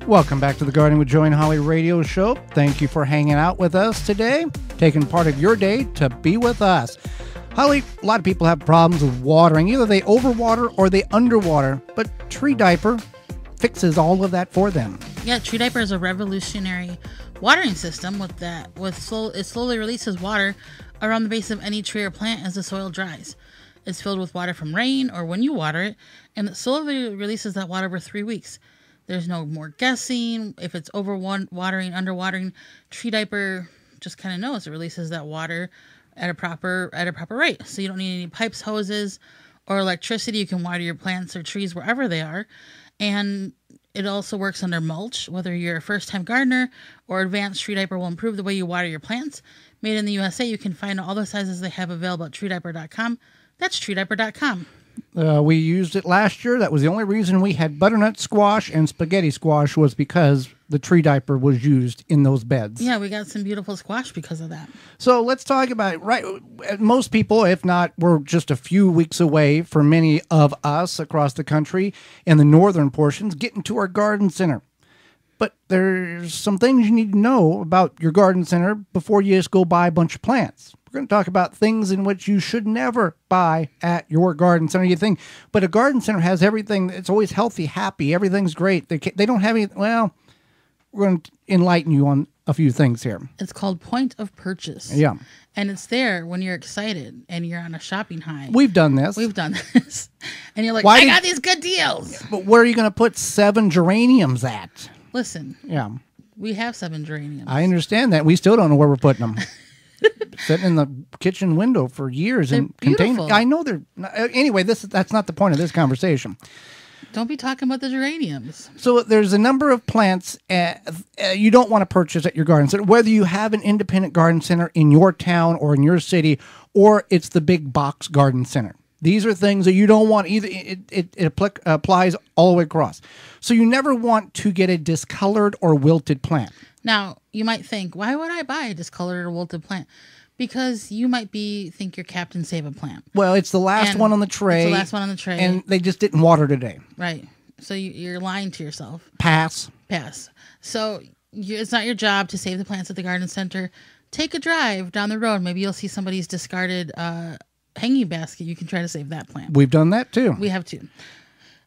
Welcome back to the Gardening with Joy and Holly radio show. Thank you for hanging out with us today, taking part of your day to be with us. Holly, a lot of people have problems with watering. Either they overwater or they underwater, but Tree Diaper fixes all of that for them. Yeah, Tree Diaper is a revolutionary watering system it slowly releases water around the base of any tree or plant as the soil dries. It's filled with water from rain or when you water it, and it slowly releases that water over 3 weeks. There's no more guessing. If it's watering, underwatering, Tree Diaper just kind of knows it releases that water at a proper rate. So you don't need any pipes, hoses, or electricity. You can water your plants or trees wherever they are. And it also works under mulch. Whether you're a first-time gardener or advanced, Tree Diaper will improve the way you water your plants. Made in the USA, you can find all the sizes they have available at treediaper.com. That's treediaper.com. We used it last year. That was the only reason we had butternut squash and spaghetti squash, was because the Tree Diaper was used in those beds. Yeah, we got some beautiful squash because of that. So let's talk about it. Right, most people, if not, we're just a few weeks away for many of us across the country in the northern portions getting to our garden center. But there's some things you need to know about your garden center before you just go buy a bunch of plants. We're going to talk about things in which you should never buy at your garden center. You think, but a garden center has everything. It's always healthy, happy. Everything's great. They don't have any. Well, we're going to enlighten you on a few things here. It's called point of purchase. Yeah. And it's there when you're excited and you're on a shopping high. We've done this. And you're like, I got these good deals. But where are you going to put 7 geraniums at? Listen. Yeah. We have 7 geraniums. I understand that. We still don't know where we're putting them. Sitting in the kitchen window for years. They're beautiful. I know they're... Anyway, that's not the point of this conversation. Don't be talking about the geraniums. So there's a number of plants you don't want to purchase at your garden center, whether you have an independent garden center in your town or in your city, or it's the big box garden center. These are things that you don't want either. It applies all the way across. So you never want to get a discolored or wilted plant. Now, you might think, why would I buy a discolored or wilted plant? Because you might think you're Captain Save a Plant. Well, it's the last one on the tray. It's the last one on the tray. And they just didn't water today. Right. So you're lying to yourself. Pass. So it's not your job to save the plants at the garden center. Take a drive down the road. Maybe you'll see somebody's discarded hanging basket. You can try to save that plant. We've done that too. We have too.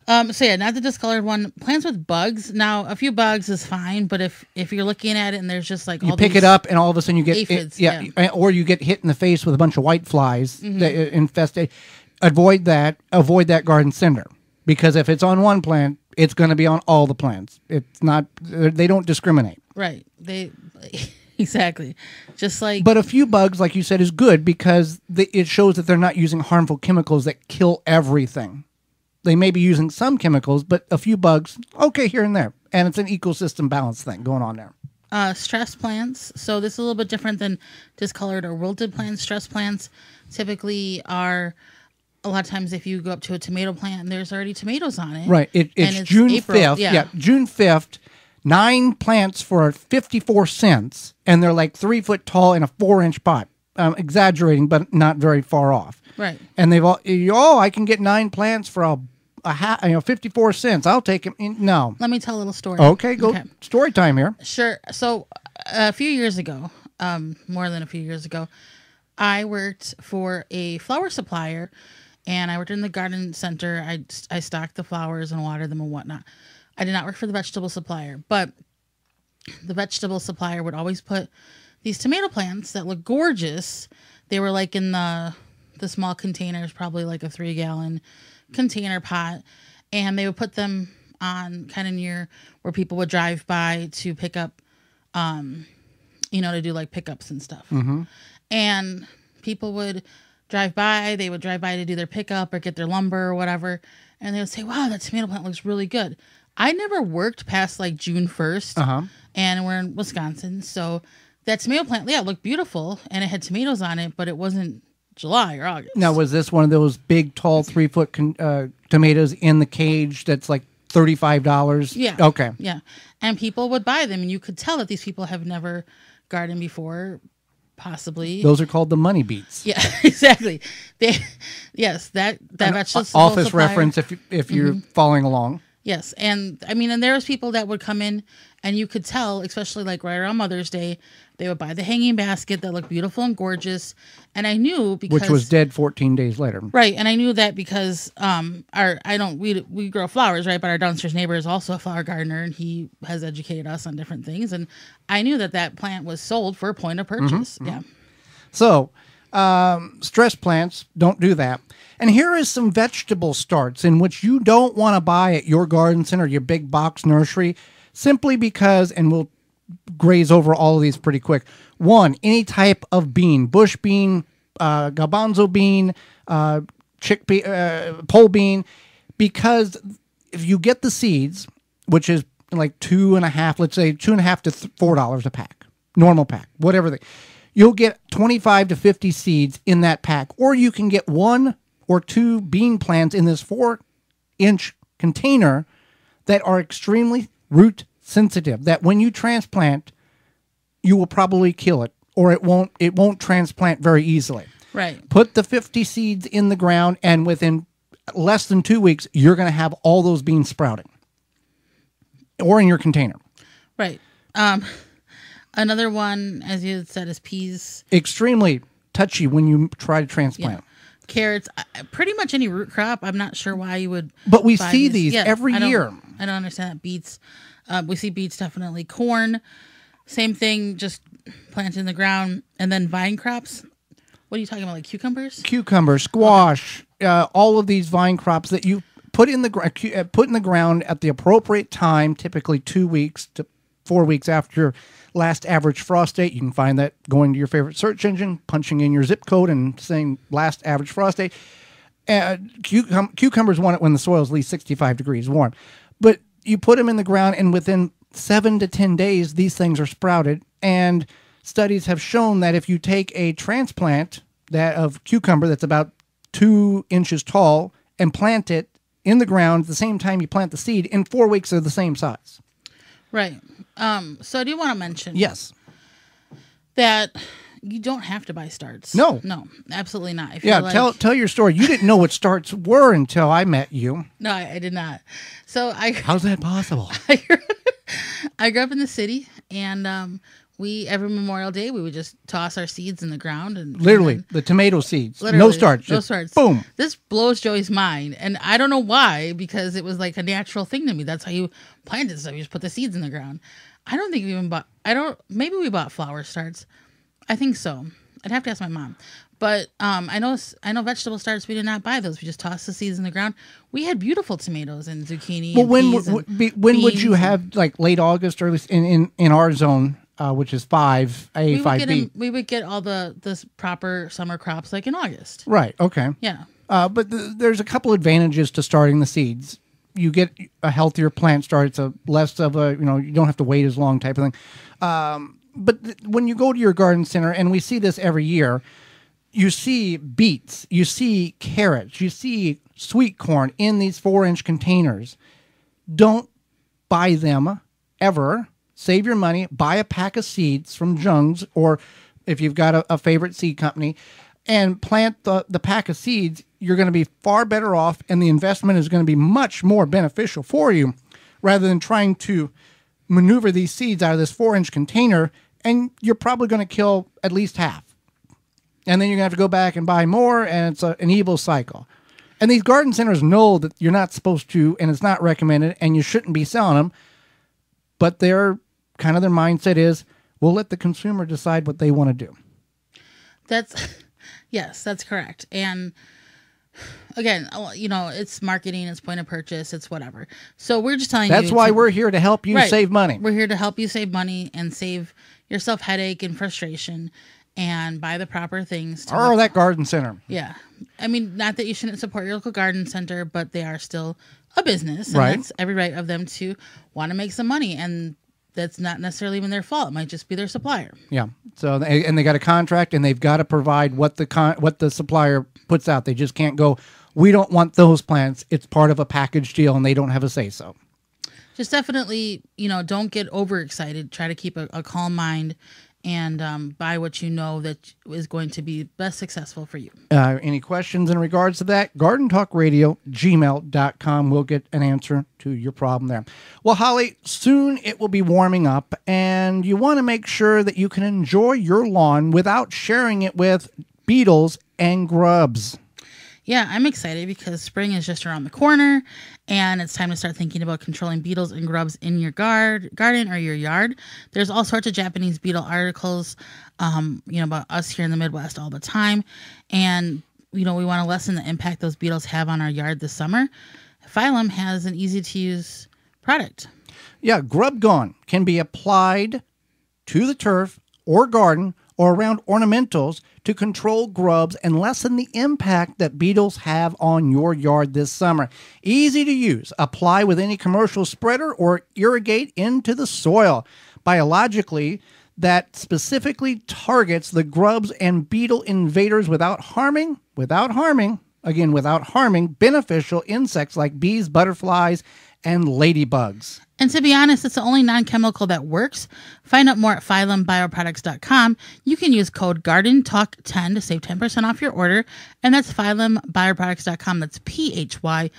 So yeah, not the discolored one. Plants with bugs. Now, a few bugs is fine, but if you're looking at it and there's just like you pick it up and all of a sudden you get aphids, or you get hit in the face with a bunch of white flies that infest it. Avoid that garden center, because if it's on one plant, it's going to be on all the plants. It's not. They don't discriminate. Right. Exactly. Just like. But a few bugs, like you said, is good because it shows that they're not using harmful chemicals that kill everything. They may be using some chemicals, but a few bugs, okay, here and there. And it's an ecosystem balance thing going on there. Stress plants. So this is a little bit different than discolored or wilted plants. Stress plants typically are, a lot of times if you go up to a tomato plant and there's already tomatoes on it. Right. It's June April, 5th. Yeah, June 5th. 9 plants for 54 cents. And they're like 3 foot tall in a 4-inch pot. Exaggerating, but not very far off. Right. And they've all, I can get 9 plants for 54 cents. I'll take them. No. Let me tell a little story. Okay, story time here. Sure. So a few years ago, more than a few years ago, I worked for a flower supplier, and I worked in the garden center. I stocked the flowers and watered them and whatnot. I did not work for the vegetable supplier, but the vegetable supplier would always put these tomato plants that look gorgeous. They were like in the small containers, probably like a 3-gallon container pot, and they would put them on kind of near where people would drive by to pick up, to do like pickups and stuff. Mm-hmm. And people would drive by. They would drive by to do their pickup or get their lumber or whatever, and they would say, "Wow, that tomato plant looks really good." I never worked past like June 1st, and we're in Wisconsin, so that tomato plant, looked beautiful, and it had tomatoes on it, but it wasn't July or August. Now, was this one of those big, tall, 3-foot tomatoes in the cage that's like $35? Yeah. Okay. Yeah. And people would buy them, and you could tell that these people have never gardened before, possibly. Those are called the money beets. Yeah, exactly. That vegetable office supplier, reference if you're following along. Yes. And I mean, and there was people that would come in and you could tell, especially like right around Mother's Day, they would buy the hanging basket that looked beautiful and gorgeous. And I knew because Which was dead 14 days later. right. And I knew that because we grow flowers, right? But our downstairs neighbor is also a flower gardener and he has educated us on different things. And I knew that plant was sold for a point of purchase. Yeah. So, stress plants don't do that. And here is some vegetable starts in which you don't want to buy at your garden center, your big box nursery, simply because, and we'll graze over all of these pretty quick. One, any type of bean, bush bean, garbanzo bean, chickpea, pole bean, because if you get the seeds, which is like let's say $2.50 to $4 a pack, normal pack, whatever you'll get 25 to 50 seeds in that pack, or you can get 1 or 2 bean plants in this 4-inch container that are extremely root sensitive, that when you transplant, you will probably kill it, or it won't transplant very easily. Right. Put the 50 seeds in the ground, and within less than 2 weeks, you're going to have all those beans sprouting, or in your container. Right. Another one, as you had said, is peas. Extremely touchy when you try to transplant. Yeah. Carrots, pretty much any root crop. I'm not sure why you would. But we see these every year. I don't understand that. Beets. We see beets definitely. Corn, same thing, just planted in the ground. And then vine crops. What are you talking about, like cucumbers? Cucumber, squash, all of these vine crops that you put in the ground at the appropriate time, typically 2 weeks to 4 weeks after your last average frost date. You can find that going to your favorite search engine, punching in your zip code and saying last average frost date. Cucumbers want it when the soil is at least 65 degrees warm. But you put them in the ground, and within 7 to 10 days, these things are sprouted. And studies have shown that if you take a transplant of cucumber that's about 2 inches tall and plant it in the ground at the same time you plant the seed, in 4 weeks they're the same size. Right. So I do want to mention yes, that you don't have to buy starts. No, absolutely not. Tell your story. You didn't know what starts were until I met you. No, I did not. So how's that possible? I grew up in the city, and we every Memorial Day we would just toss our seeds in the ground and literally the tomato seeds, no starch, no starch. Boom. This blows Joey's mind, and I don't know why, because it was like a natural thing to me. That's how you planted stuff. You just put the seeds in the ground. I don't think we even bought. Maybe we bought flower starts. I think so. I'd have to ask my mom. But I know vegetable starts. We did not buy those. We just tossed the seeds in the ground. We had beautiful tomatoes and zucchini. Well, when would you have, like, late August, or at least in our zone, which is 5A, 5B? We would get all the proper summer crops like in August. Right. Okay. Yeah. But there's a couple advantages to starting the seeds. You get a healthier plant start. It's less of a, you don't have to wait as long type of thing. But when you go to your garden center, and we see this every year, you see beets, you see carrots, you see sweet corn in these 4-inch containers. Don't buy them ever. Save your money. Buy a pack of seeds from Jung's, or if you've got a favorite seed company, and plant the pack of seeds. You're going to be far better off, and the investment is going to be much more beneficial for you, rather than trying to maneuver these seeds out of this 4-inch container, and you're probably going to kill at least half. And then you're going to have to go back and buy more, and it's an evil cycle. And these garden centers know that you're not supposed to, and it's not recommended, and you shouldn't be selling them. But their mindset is, we'll let the consumer decide what they want to do. Yes, that's correct. And again, it's marketing, it's point of purchase, it's whatever. So we're just telling you. That's why we're here to help you save money. We're here to help you save money and save yourself headache and frustration, and buy the proper things. Or that garden center. Yeah. I mean, not that you shouldn't support your local garden center, but they are still a business. And right. That's every right of them to want to make some money. And that's not necessarily even their fault. It might just be their supplier. Yeah. So, and they got a contract, and they've got to provide what the supplier puts out. They just can't go, we don't want those plants. It's part of a package deal, and they don't have a say-so. Just definitely, don't get overexcited. Try to keep a calm mind and buy what you know that is going to be best successful for you. Any questions in regards to that? GardenTalkRadio@gmail.com. We'll get an answer to your problem there. Well, Holly, soon it will be warming up, and you want to make sure that you can enjoy your lawn without sharing it with beetles and grubs. Yeah, I'm excited because spring is just around the corner, and it's time to start thinking about controlling beetles and grubs in your garden or your yard. There's all sorts of Japanese beetle articles, about us here in the Midwest all the time, and we want to lessen the impact those beetles have on our yard this summer. Phylum has an easy-to-use product. Yeah, Grub Gone can be applied to the turf or garden or around ornamentals to control grubs and lessen the impact that beetles have on your yard this summer. Easy to use. Apply with any commercial spreader or irrigate into the soil. Biologically, that specifically targets the grubs and beetle invaders without harming beneficial insects like bees, butterflies, and ladybugs. And to be honest, it's the only non-chemical that works. Find out more at phyllumbioproducts.com. You can use code GARDENTALK10 to save 10% off your order. And that's phyllumbioproducts.com. That's PHYLLOM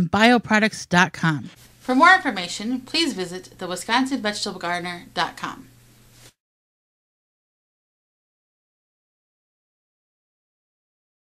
bioproducts.com. For more information, please visit thewisconsinvegetablegardener.com.